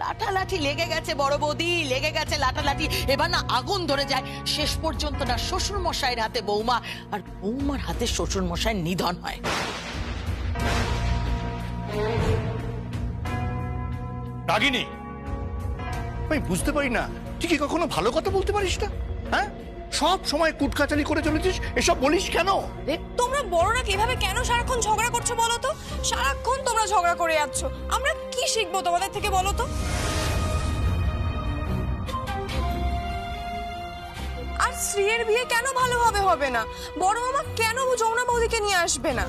লাঠালাঠি লেগে গেছে বড় বৌদি, লেগে গেছে লাঠালাঠি। এবার না আগুন ধরে যায়। শেষ পর্যন্ত না শ্বশুর মশাইয়ের হাতে বৌমা, আর বৌমার হাতে শ্বশুর মশাইয়ের নিধন হয়। রাগিনী, আমি বুঝতে পারি না, তুই কি কখনো ভালো কথা বলতে পারিস না? হ্যাঁ, সব সময় কুটকাচালি করে চলেছিস, এসব বলিস কেন? তোমরা বড়রা কিভাবে কেন সারাক্ষণ ঝগড়া করছো বলো তো? সারাক্ষণ তোমরা ঝগড়া করে যাচ্ছ, আমরা কি শিখবো তোমাদের থেকে বলো তো? আর শ্রীয়ের বিয়ে কেন ভালোভাবে হবে না? বড় মামা কেন যমুনা বৌদিকে নিয়ে আসবে না?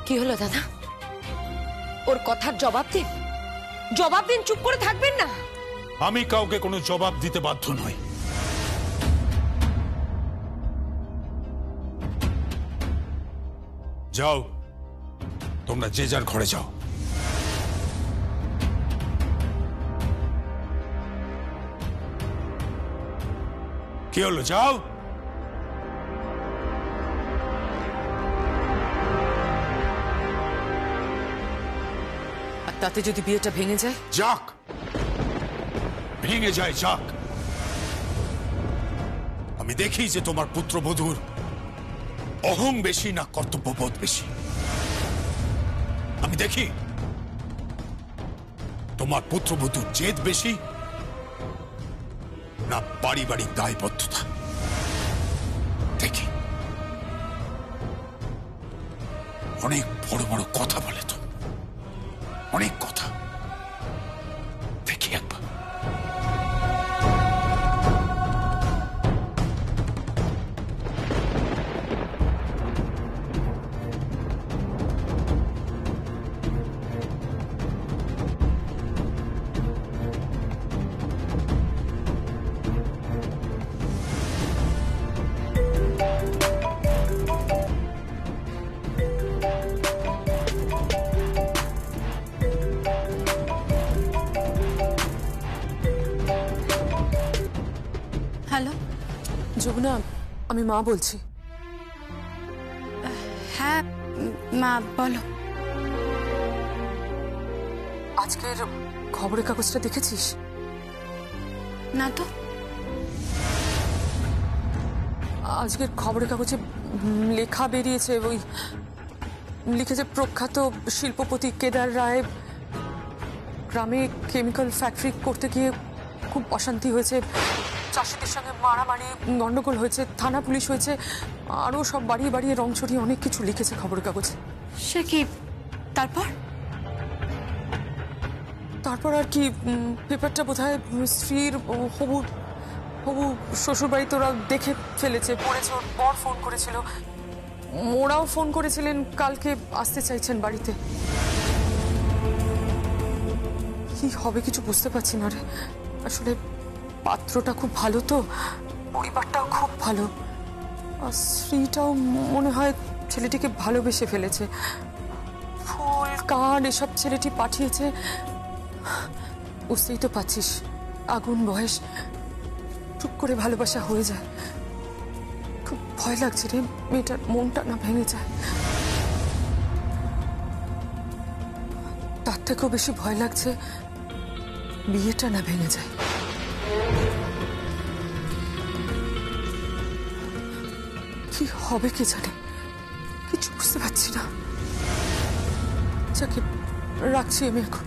কি হলো দাদা? ওর কথার জবাব দিন, জবাব দিন, চুপ করে থাকবেন না। আমি কাউকে কোনো জবাব দিতে বাধ্য নই। যাও, তোমরা যে যার ঘরে যাও। কি হলো, যাও। তাতে যদি বিয়েটা ভেঙে যায়? যাক, ভেঙে যায় যাক। আমি দেখি যে তোমার পুত্রবধূর অহং বেশি না কর্তব্যবোধ বেশি। আমি দেখি তোমার পুত্রবধূর জেদ বেশি না পারিবারিক দায়বদ্ধতা। দেখি। অনেক বড় বড় কথা বলে তো, অনেক কথা। দেখি একবার। হ্যালো যমুনা, আমি মা বলছি। হ্যাঁ মা বলো। আজকের খবরের কাগজটা দেখেছিস? না তো। আজকের খবরের কাগজে লেখা বেরিয়েছে, ওই লিখেছে প্রখ্যাত শিল্পপতি কেদার রায় গ্রামে কেমিক্যাল ফ্যাক্টরি করতে গিয়ে খুব অশান্তি হয়েছে, চাষিদের সঙ্গে মারামারি গন্ডগোল হয়েছে, থানা পুলিশ হয়েছে, আরও সব বাড়িয়ে বাড়িয়ে রং ছড়িয়ে অনেক কিছু লিখেছে খবরের কাগজে। সে কি? তারপর? তারপর আর কি, পেপারটা বোধহয় স্ত্রীর হবু হবু শ্বশুরবাড়িতে ওরা দেখে ফেলেছে, পড়েছে, ওর বর ফোন করেছিল, ওরাও ফোন করেছিলেন, কালকে আসতে চাইছেন বাড়িতে। কি হবে কিছু বুঝতে পারছি না রে। আসলে পাত্রটা খুব ভালো, তো পরিবারটাও খুব ভালো, আর স্ত্রীটাও মনে হয় ছেলেটিকে ভালোবেসে ফেলেছে। ফুল কার্ড এসব ছেলেটি পাঠিয়েছে। বুঝতেই তো পাচ্ছিস, আগুন বয়স, চুপ করে ভালোবাসা হয়ে যায়। খুব ভয় লাগছে রে, মেয়েটার মনটা না ভেঙে যায়। তার থেকেও বেশি ভয় লাগছে বিয়েটা না ভেঙে যায়। কি হবে কে জানে, কিছু বুঝতে পারছি না। যাকে রাখছি আমি এখন।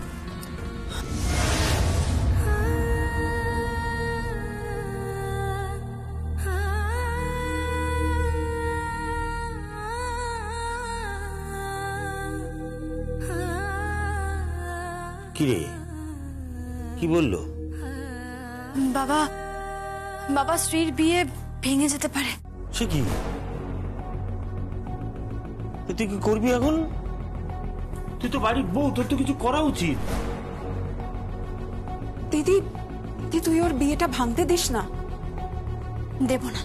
কিরে, কি বললো? বাবা, বাবা স্ত্রীর বিয়ে ভেঙে যেতে পারে। সে কি? তুই কি করবি এখন? তুই তো বাড়ির বউ, তোর তো কিছু করা উচিত। দিদি, তুই ওর বিয়েটা ভাঙতে দিস না। দেব না।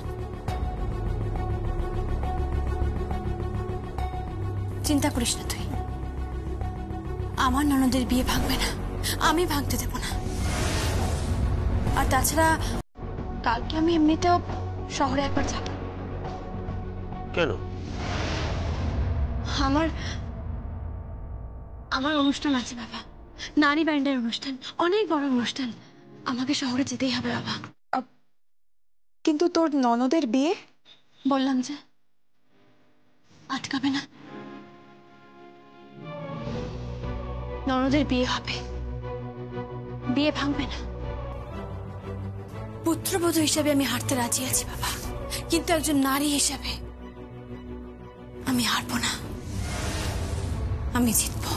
চিন্তা করিস না তুই, আমার ননদের বিয়ে ভাঙবে না, আমি ভাঙতে দেব না। আর তাছাড়া কালকে আমি এমনিতেও শহরে একবার যাব। কেন? আমার অনুষ্ঠান আছে বাবা, নারী ব্যান্ডের অনুষ্ঠান, অনেক বড় অনুষ্ঠান। আমাকে শহরে যেতেই হবে বাবা। কিন্তু তোর ননদের বিয়ে? বললাম যে আটকাবে না। ননদের বিয়ে হবে, বিয়ে ভাঙবে না। পুত্রবধূ হিসাবে আমি হারতে রাজি আছি বাবা, কিন্তু একজন নারী হিসাবে আমি হারবো না। আমি জিতবো,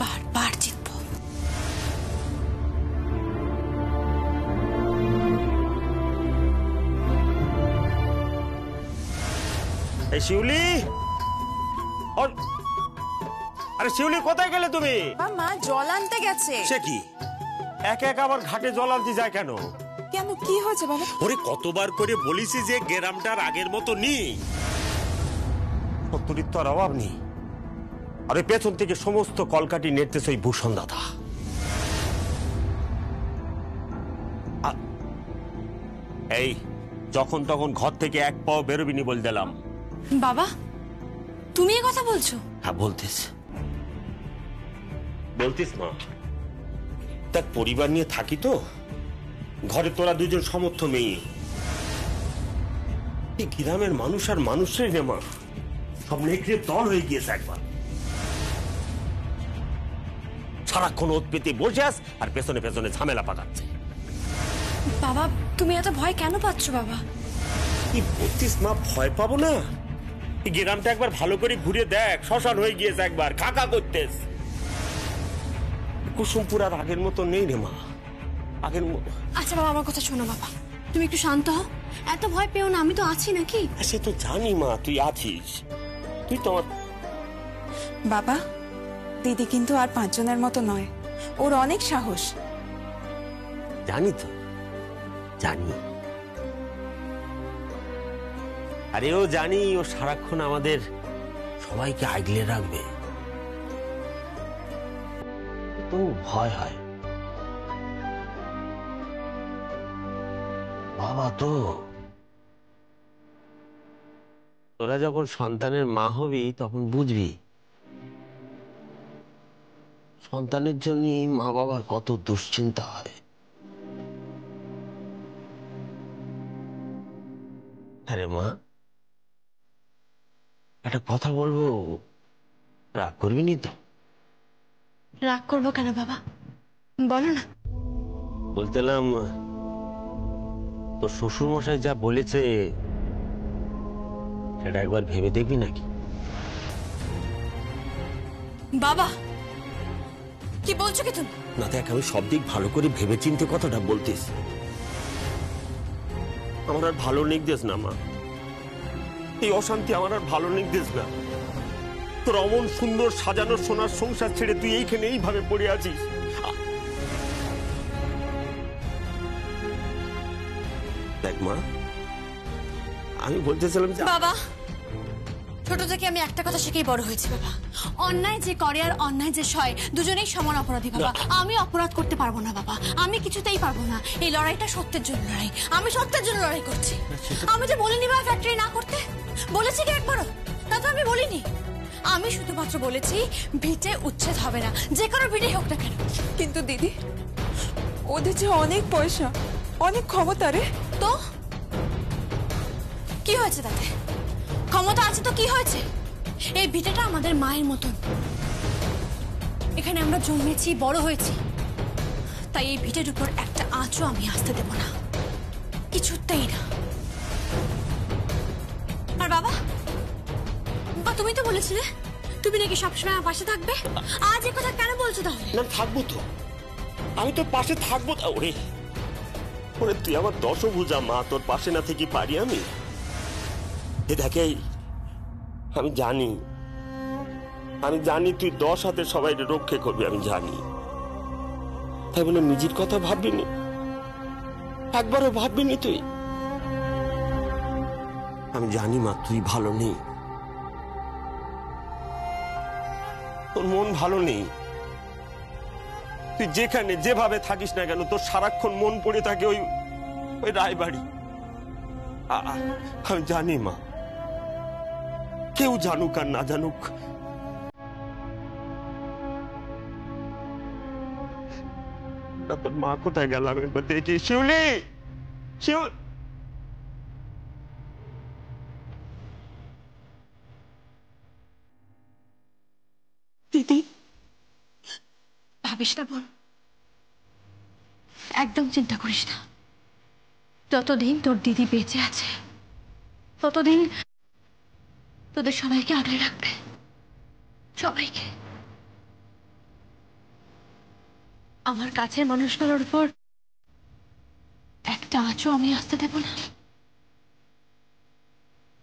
বারবার জিতবো। এই শিউলি, আরে শিউলি কোথায় গেলে তুমি? মা জল আনতে গেছে। সে কি এক এক আবার ঘাটে জল আনতে যায় কেন? কেন, কি হয়েছে বাবা? ওরে কতবার করে বলিছি যে গ্রামটার আগের মতো নেই, সত্যরিত আর অভাব নেই। আরে পেছন থেকে সমস্ত কলকাটি নেড়তেছে ওই ভূষণ দাদা। এই যখন তখন ঘর থেকে এক পাও বেরোবিনি বল দিলাম। বাবা, তুমি এ কথা বলছো? হ্যাঁ বলতিস মা। তার পরিবার নিয়ে থাকি তো, ঘরে তোরা দুজন সমর্থ মেয়ে। এই গ্রামের মানুষ আর মানুষের রে মা, সব নেকড়ে দল হয়ে গিয়েছে একবার। সারাক্ষণ ওত পেতে বসে আস আর পেছনে পেছনে ঝামেলা পাকাচ্ছে। বাবা, তুমি এত ভয় কেন পাচ্ছ বাবা? কি বলতিস মা, ভয় পাবো না? এই গ্রামটা একবার ভালো করে ঘুরে দেখ, শ্মশান হয়ে গিয়েছে একবার, কাকা করতেস। কুসুমপুর আর আগের মতো নেই রে মা, আগের আচ্ছা বাবা, আমার কথা শোনো বাবা, তুমি একটু শান্ত হও, এত ভয় পেও না, আমি তো আছি নাকি? সে তো জানি মা, তুই আছিস, তুই তো আমার। বাবা, দিদি কিন্তু আর 5 জনের মতো নয়, ওর অনেক সাহস। জানি তো, জানি। আরে ও জানি, ও সারাক্ষণ আমাদের সবাইকে আগলে রাখবে। তো ভয় হয় বাবা। তো তোরা যখন সন্তানের মা হবি তখন বুঝবি সন্তানের জন্য মা বাবার কত দুশ্চিন্তা হয়। আরে মা, একটা কথা বলবো, রাগ করবি নি তো? রাগ করবো কেন বাবা, বলো না। বলতেলাম, তোর শ্বশুর মশাই যা বলেছে সেটা একবার ভেবে দেখবি নাকি? বাবা, কি বলছো কি তুমি? না দেখ, আমি সব দিক ভালো করে ভেবে চিনতে কথাটা বলতিস। আমার আর ভালো নির্দেশ না মা, এই অশান্তি আমার আর ভালো নির্দেশ না। তোর অমন সুন্দর সাজানো সোনার সংসার ছেড়ে তুই এইখানে এইভাবে পড়ে আছিস। দেখ মা, আমি বলতেছিলাম যে বাবা, ছোট থেকে আমি একটা কথা শিখেই বড় হয়েছি বাবা, অন্যায় যে করে আর অন্যায় যে সয় দুজনেই সমান অপরাধী বাবা। আমি অপরাধ করতে পারবো না বাবা, আমি কিছুতেই পারবো না। এই লড়াইটা সত্যের জন্য লড়াই, আমি সত্যের জন্য লড়াই করছি। আমি যে বলিনি বাবা ফ্যাক্টরি না করতে, বলেছি কি একবারও? তা তো আমি বলিনি। আমি শুধুমাত্র বলেছি ভিটে উচ্ছেদ হবে না, যে কোনো ভিটে হোক না কেন। কিন্তু দিদি, ওদের যে অনেক পয়সা, অনেক ক্ষমতা রে। তো কি হয়েছে তাতে? ক্ষমতা আছে তো কি হয়েছে? এই ভিটেটা আমাদের মায়ের মতন, এখানে আমরা জন্মেছি, বড় হয়েছি, তাই এই ভিটের উপর একটা আঁচও আমি আসতে দেব না, কিছুতেই না। আর বাবা, তুমি তো বলেছিলে তুমি নাকি সবসময় আমার পাশে থাকবে, আজ এ কথা কেন বলছো তাহলে? না থাকবো তো, আমি তোর পাশে থাকবো। ওরে ওরে, তুই আমার দশভুজা মা, তোর পাশে না থেকে পারি আমি? এ দেখে, আমি জানি তুই 10 হাতে সবাই রক্ষে করবি, আমি জানি। তাই বলে নিজের কথা ভাববি নি, একবারও ভাববি নি তুই? আমি জানি মা, তুই ভালো নেই, তোর মন ভালো নেই। তুই যেখানে যেভাবে থাকিস না কেন, তোর সারাক্ষণ মন পড়ে থাকে ওই রায়বাড়ি। আমি জানি মা, কেউ জানুক আর না জানুক, তোর মা কোথায় গেল আমি একবার দেখি। শিউলি, শিউলি। দিদি, ভাবিস না বোন, একদম চিন্তা করিস না। যতদিন তোর দিদি বেঁচে আছে ততদিন তোদের সবাইকে আগলে রাখবে, সবাইকে। আমার কাছের মানুষগুলোর উপর একটা আঁচও আমি আসতে দেব না,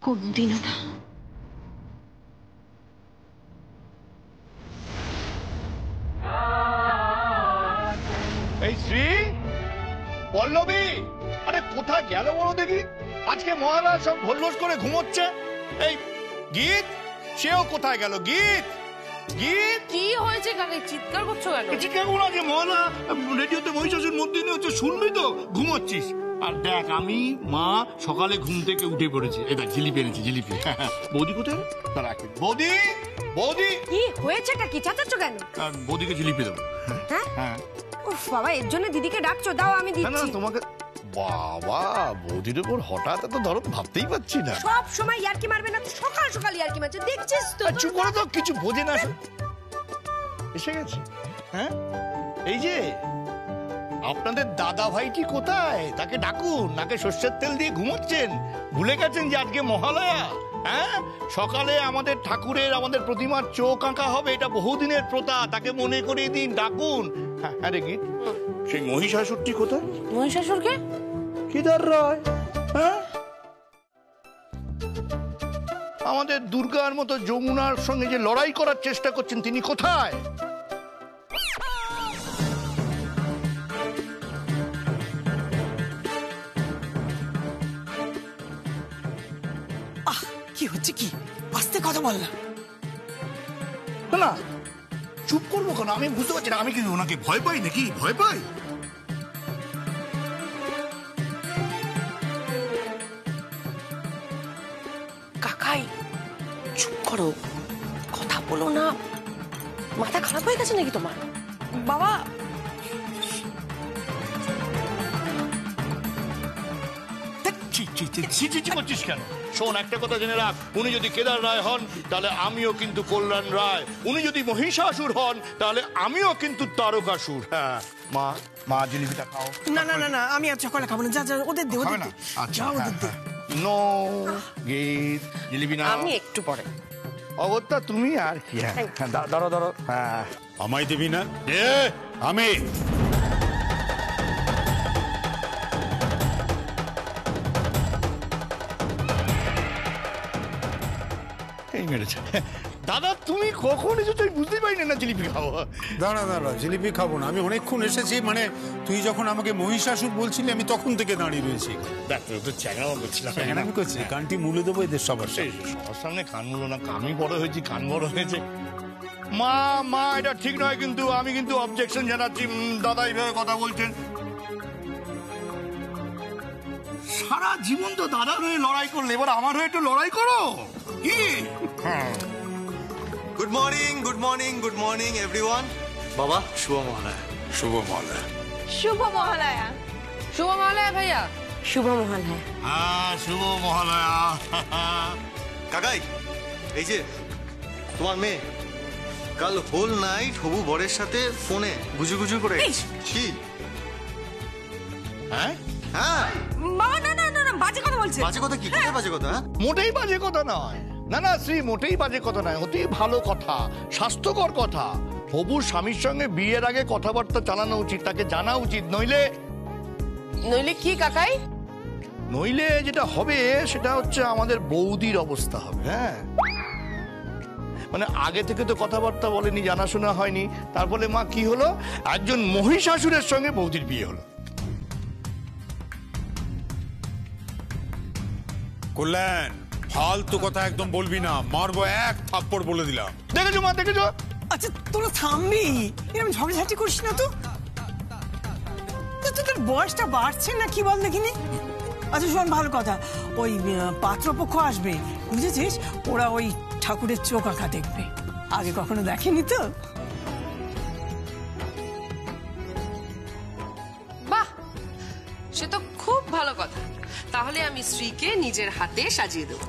কোনদিনও না। এই শ্রী, পল্লবী, আরে কোথায় গেল বলো দেখি? আজকে মহারাজ সব ঘোলঘোষ করে ঘুমোচ্ছে। এই গীত, সেও কোথায় গেল? গীত, গীত। কি হয়েছে কাকে চিৎকার করছো কেন? চিৎকার করো না, যে মহারা রেডিওতে মহিষাসুর মর্দিনী হচ্ছে, শুনবি তো? ঘুমোচ্ছিস। আর দেখ, আমি মা সকালে ঘুম থেকে উঠে পড়েছি। এই দেখ জিলিপি এনেছি, জিলিপি। বৌদি কোথায়? তারা বৌদি, বৌদি। কি হয়েছেটা কি চাচাচ্ছ কেন? বৌদিকে জিলিপি দেবো। হ্যাঁ হ্যাঁ। উফ বাবা, এর জন্য দিদিকে ডাকছো? দাও আমি না না, দিচ্ছি। তোমাকে। বাবা, বৌদির উপর হঠাৎ এত দরদ ভাবতেই পারছি না। সব সময় ইয়ার্কি মারবে না তো, সকাল সকাল ইয়ার্কি মারছে, দেখছিস তো? চুপ করে তো, কিছু বোঝে না। এসে গেছে। হ্যাঁ, এই যে আপনাদের দাদা ভাইটি কোথায়? তাকে ডাকুন। নাকে সর্ষের তেল দিয়ে ঘুমোচ্ছেন, ভুলে গেছেন যে আজকে মহালয়া। হ্যাঁ, সকালে আমাদের ঠাকুরের, আমাদের প্রতিমার চোখ আঁকা হবে, এটা বহুদিনের প্রথা। তাকে মনে করিয়ে দিন, ডাকুন। হ্যাঁ রে গীত, সেই মহিষাসুরটি কোথায়? মহিষাসুরকে? কেদার রায়। হ্যাঁ, আমাদের দুর্গার মতো যমুনার সঙ্গে যে লড়াই করার চেষ্টা করছেন, তিনি কোথায়? কি হচ্ছে কি? আস্তে কথা বল না। না না, চুপ করবো কেন? আমি বুঝতে পারছি না। আমি কি ওনাকে ভয় পাই নাকি? ভয় পাই? কাকাই চুপ করো, কথা বলো না। মাথা খারাপ হয়ে গেছে নাকি তোমার? বাবা, করছিস কেন? শোন, একটা কথা জেনে রাখ, উনি যদি কেদার রায় হন তাহলে আমিও কিন্তু কল্যাণ রায়। উনি যদি মহিষাসুর হন তাহলে আমিও কিন্তু তারকাসুর। হ্যাঁ, মা, মা জিলিপিটা খাও। না না না না, আমি আর সকালে খাবো না। যা যা, ওদের দে, ওদের খাবে না? দে। আচ্ছা, যা, ওদের দে। নো গীত, জিলিপি না। আমি একটু পরে। অগত্যা তুমি আর কি। হ্যাঁ, ধরো ধরো। হ্যাঁ, আমায় দিবি না? আমি এই মেরেছে। দাদা, তুমি কখন এসেছো আমি বুঝতেই পারি না। জিলিপি খাও। দাঁড়া দাঁড়া, জিলিপি খাবো না। আমি অনেকক্ষণ এসেছি, মানে তুই যখন আমাকে মহিষাসুর বলছিলি আমি তখন থেকে দাঁড়িয়ে রয়েছি। দেখ, তো চ্যাংড়া বলছিলাম। আমি করছি কানটি মুলে দেবো এদের সবার সাথে। সবার সামনে কান মুলো না, আমি বড় হয়েছি, কান বড় হয়েছে। মা, মা, এটা ঠিক নয় কিন্তু। আমি কিন্তু অবজেকশন জানাচ্ছি। দাদা এইভাবে কথা বলছেন। সারা জীবন তো দাদার হয়ে লড়াই করলে, এবার আমার হয়ে একটু লড়াই করো কি? Good morning, good morning, good morning everyone. বাবা, শুভ মহালয়া। শুভ মহালয়া। শুভ মহালয়া। শুভ মহালয়া ভাইয়া। শুভ মহালয়া। হ্যাঁ, শুভ মহালয়া। কাকাই, এই যে তোমার মেয়ে কাল হোল নাইট হবু বরের সাথে ফোনে গুজু গুজু করে কি? হ্যাঁ হ্যাঁ, বাবা, না না না না, বাজে কথা বলছে। বাজে কথা কি? কোথায় বাজে কথা? হ্যাঁ, মোটেই বাজে কথা নয়। না না শ্রী, মোটেই বাজে কথা নয়। অতি ভালো কথা, স্বাস্থ্যকর কথা। হবু স্বামীর সঙ্গে বিয়ের আগে কথাবার্তা চালানো উচিত, তাকে জানা উচিত। নইলে নইলে কি কাকাই? নইলে যেটা হবে সেটা হচ্ছে আমাদের বৌদির অবস্থা হবে। হ্যাঁ, মানে আগে থেকে তো কথাবার্তা বলেনি, জানাশোনা হয়নি। তারপরে মা কি হলো, একজন মহিষাসুরের সঙ্গে বৌদির বিয়ে হলো। কল্যাণ, ফালতু কথা একদম বলবি না, মারবো এক থাপ্পড় বলে দিলাম। দেখেছো মা, দেখেছো? আচ্ছা, তোরা থামবি, এরকম ঝগড়াঝাটি করিস না তো। তোদের বয়সটা বাড়ছে না কি বল দেখিনি? আচ্ছা শোন, ভালো কথা, ওই পাত্রপক্ষ আসবে, বুঝেছিস? ওরা ওই ঠাকুরের চোখ আঁকা দেখবে, আগে কখনো দেখেনি তো। তাহলে আমি স্ত্রীকে নিজের হাতে সাজিয়ে দেবো।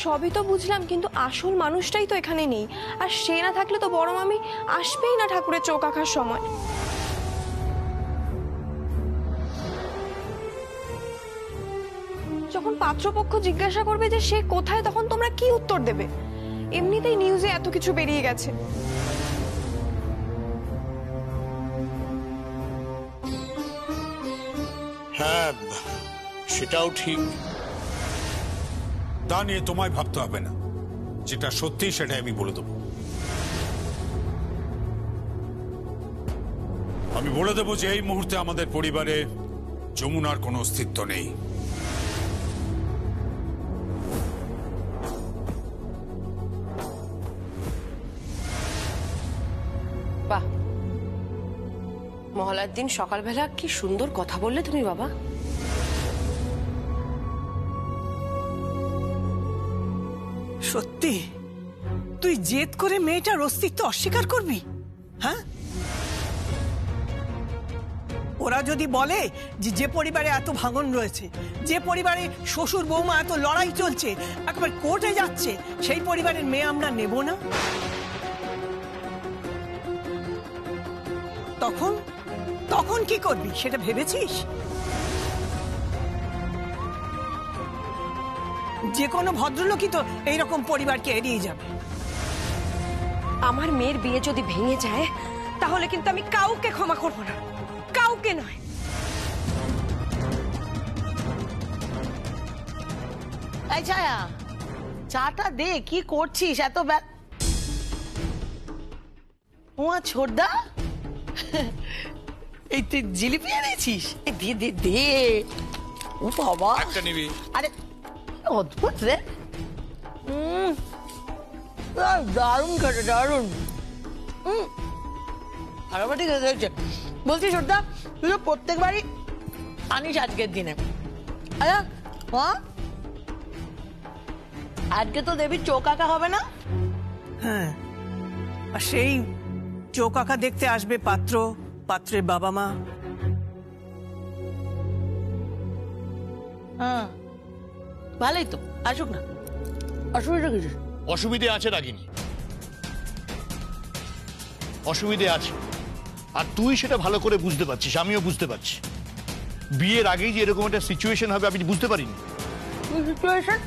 সবই তো বুঝলাম, কিন্তু আসল মানুষটাই তো এখানে নেই। আর সে না থাকলে তো বড় মামি আসবেই না ঠাকুরের চোখ আঁকার সময়। যখন পাত্রপক্ষ জিজ্ঞাসা করবে যে সে কোথায়, তখন তোমরা কি উত্তর দেবে? এমনিতেই নিউজে এত কিছু বেরিয়ে গেছে। হ্যাঁ, সেটাও ঠিক। তা নিয়ে তোমায় ভাবতে হবে না, যেটা সত্যি সেটাই আমি বলে দেবো। আমি বলে দেবো যে এই মুহূর্তে আমাদের পরিবারে যমুনার কোনো অস্তিত্ব নেই। বাহ, মহালয়ার দিন সকালবেলা কি সুন্দর কথা বললে তুমি বাবা। সত্যি তুই জেদ করে মেয়েটার অস্তিত্ব অস্বীকার করবি? হ্যাঁ, ওরা যদি বলে যে পরিবারে এত ভাঙন রয়েছে, যে পরিবারে শ্বশুর বৌমা এত লড়াই চলছে, একবার কোর্টে যাচ্ছে, সেই পরিবারের মেয়ে আমরা নেব না, তখন তখন কি করবি সেটা ভেবেছিস? যে কোনো ভদ্রলোকই তো এইরকম পরিবারকে এড়িয়ে যাবে। আমার মেয়ের বিয়ে যদি ভেঙে যায়, তাহলে কিন্তু আমি কাউকে ক্ষমা করব না, কাউকে নয়। এই ছায়া, চাটা দে, কি করছিস এত ওয়া ছোটদা, এই তুই জিলিপি এনেছিস? দে দে দে। ও বাবা, একটা নিবি? আরে অদ্ভুত রে, দারুণ খেতে, দারুণ। আরাবাটি খেতে হচ্ছে। বলছি ছোটদা, তুই তো প্রত্যেকবারই আনিস আজকের দিনে। আচ্ছা হ্যাঁ, আজকে তো দেবীর চোখ আঁকা হবে না? হ্যাঁ, আর সেই চোখ আঁকা দেখতে আসবে পাত্র, পাত্রের বাবা মা। হ্যাঁ, ভালোই তো, আসুক না, অসুবিধা কিছু? অসুবিধে আছে রাগিনী, অসুবিধে আছে, আর তুই সেটা ভালো করে বুঝতে পারছিস, আমিও বুঝতে পারছি। বিয়ের আগেই যে এরকম একটা সিচুয়েশন হবে আমি বুঝতে পারিনি। সিচুয়েশন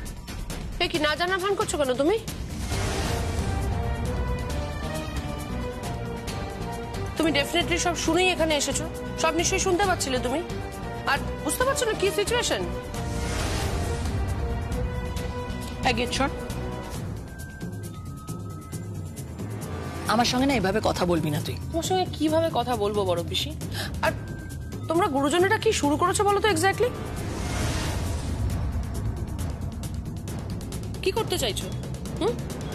কি না জানা ভান করছো কেন তুমি? তুমি ডেফিনেটলি সব শুনেই এখানে এসেছো, সব নিশ্চয়ই শুনতে পাচ্ছিলে তুমি, আর বুঝতে পারছো না কি সিচুয়েশন। আমার সঙ্গে না এভাবে কথা বলবি না তুই। তোমার সঙ্গে কিভাবে কথা বলবো বড় পিসি? আর তোমরা গুরুজনেরা কি শুরু করেছো বলো তো এক্স্যাক্টলি? কি করতে চাইছো?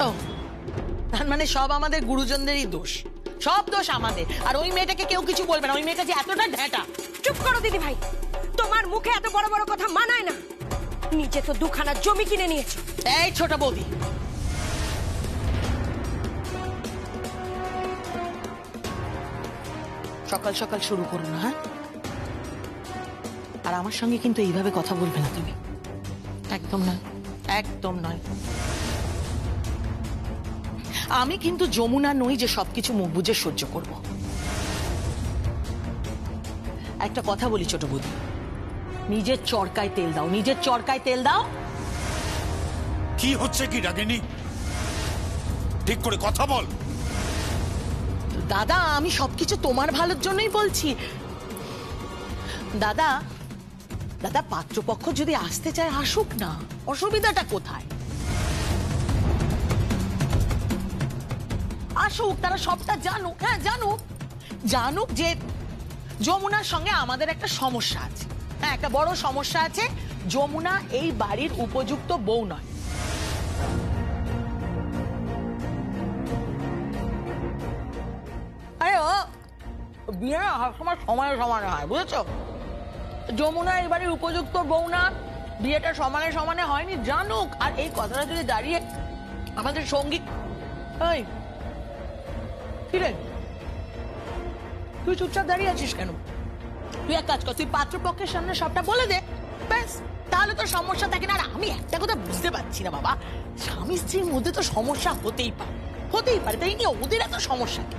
ও, তার মানে সব আমাদের গুরুজনদেরই দোষ, সব দোষ আমাদের। আর ওই মেয়েটাকে কেউ কিছু বলবে না, ওই মেয়েটা যে এতটা ঢেঁটা। চুপ করো দিদি ভাই, তোমার মুখে এত বড় বড় কথা মানায় না। নিজে তো দুখানা জমি কিনে নিয়েছো। এই ছোট বৌদি, সকাল সকাল শুরু করো না। হ্যাঁ, আর আমার সঙ্গে কিন্তু এইভাবে কথা বলবে না তুমি, একদম নয়, একদম নয়। আমি কিন্তু যমুনা নই যে সবকিছু মুখ বুঝে সহ্য করব। একটা কথা বলি ছোট বৌদি, নিজের চরকায় তেল দাও, নিজের চরকায় তেল দাও। কি হচ্ছে কি রাগিনী, ঠিক করে কথা বল। দাদা, আমি সবকিছু তোমার ভালোর জন্যই বলছি। দাদা, দাদা পাত্রপক্ষ যদি আসতে চায় আসুক না, অসুবিধাটা কোথায়? আসুক, তারা সবটা জানুক। হ্যাঁ জানুক, জানুক যে যমুনার সঙ্গে আমাদের একটা সমস্যা আছে। হ্যাঁ, একটা বড় সমস্যা আছে। যমুনা এই বাড়ির উপযুক্ত বউ নয়। আরে ও বিয়ে না সবসময় সময়ে সমানে হয়, বুঝেছো? যমুনা এই বাড়ির উপযুক্ত বউ না, বিয়েটা সমানে সমানে হয়নি, জানুক। আর এই কথাটা যদি দাঁড়িয়ে আমাদের সঙ্গী, এই কি রে, তুই চুপচাপ দাঁড়িয়ে আছিস কেন? তুই এক কাজ কর, তুই পাত্রপক্ষের সামনে সবটা বলে দে, ব্যাস, তাহলে তো সমস্যা থাকে না। আর আমি একটা কথা বুঝতে পারছি না বাবা, স্বামী স্ত্রীর মধ্যে তো সমস্যা হতেই পারে, তাই নিয়ে ওদের এত সমস্যা কি?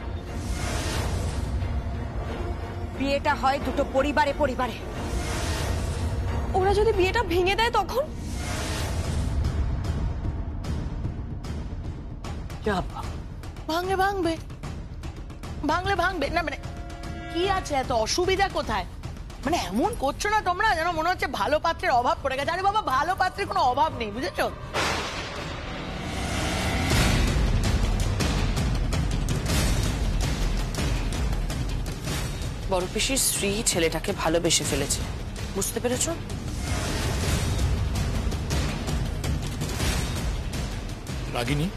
বিয়েটা হয় দুটো পরিবারে, ওরা যদি বিয়েটা ভেঙে দেয় তখন? ভাঙবে না, মানে কি আছে, এত অসুবিধা কোথায়? মানে এমন করছো না তোমরা যেন মনে হচ্ছে ভালো পাত্রের অভাব পড়ে গেছে। আরে বাবা, ভালো পাত্রের কোনো অভাব নেই, বুঝেছো? বড় পিসির স্ত্রী ছেলেটাকে ভালোবেসে ফেলেছে, বুঝতে পেরেছো? রাগিনী,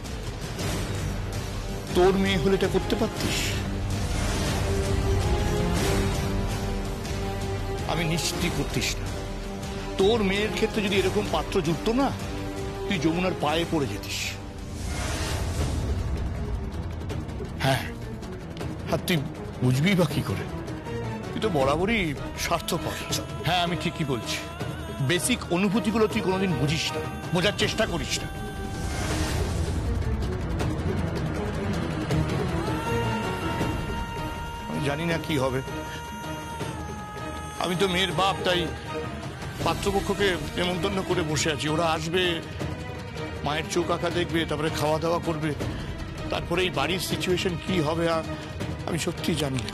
তোর মেয়ে হলে এটা করতে পারতিস? আমি নিশ্চিত করতিস না। তোর মেয়ের ক্ষেত্রে যদি এরকম পাত্র জুটতো না, তুই যমুনার পায়ে পড়ে যেতিস। হ্যাঁ, আর তুই বুঝবি বা কি করে? তুই তো বরাবরই স্বার্থপর। হ্যাঁ, আমি ঠিকই বলছি। বেসিক অনুভূতিগুলো তুই কোনোদিন বুঝিস না, বোঝার চেষ্টা করিস না। আমি জানি না কি হবে। আমি তো মেয়ের বাপ, তাই পাত্রপক্ষকে নেমন্তন্ন করে বসে আছি। ওরা আসবে, মায়ের চোখ আঁকা দেখবে, তারপরে খাওয়া দাওয়া করবে, তারপরে এই বাড়ির সিচুয়েশন কি হবে আমি সত্যি জানি না।